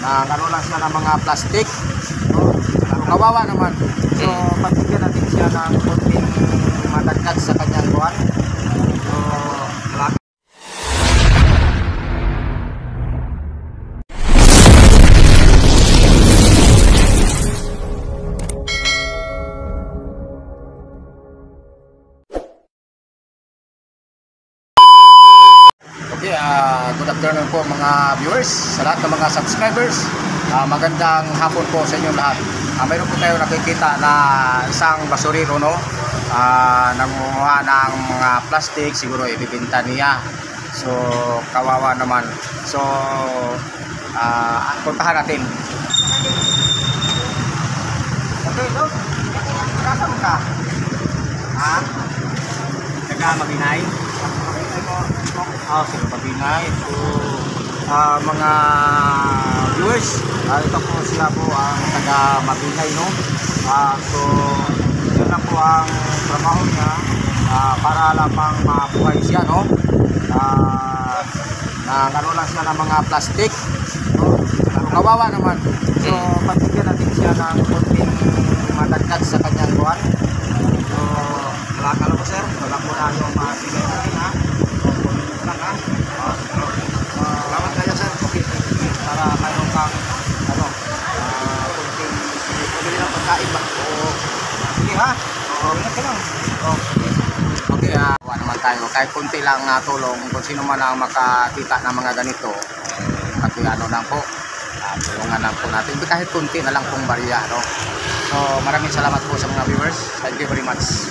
ano lang siya ng mga plastic. So, kawawa naman. So, pagbigyan natin siya ng konting madagdag sa kanyang buwan. So, okay, good afternoon po mga viewers, sa lahat ng mga subscribers. Magandang hapon po sa inyo lahat. Mayroon po tayo nakikita na isang basurero, no? Nangunguha ng mga plastic, siguro ibibenta niya. So, kawawa naman. So, puntahan natin. Okay, no? Kasama ka? Ha? Taga-Mabinay? Sige, Mabinay. So, mga viewers, ito po sila po ang taga Mabinay, no? So, yun lang po ang trabaho niya para lamang mabuhay siya, no? Nagano lang siya ng mga plastic, no? Kawawa naman. So, pagbigyan natin siya ng konting madagdag sa kanyang buwan. So, wala ka lang po, sir. Wala po na yung masigay natin, ha? Salamat kayo, sir. Okay. Para mayroon kang kunting pabili ng pagkain ba? Okay, ha? Ingat ka lang. Okay, wala naman tayo. Kahit kunti lang tulong kung sino man ang makakita ng mga ganito. Pati lang po. Tulungan lang po natin. Kahit kunti na lang pong barya, no? So, maraming salamat po sa mga viewers. Thank you very much.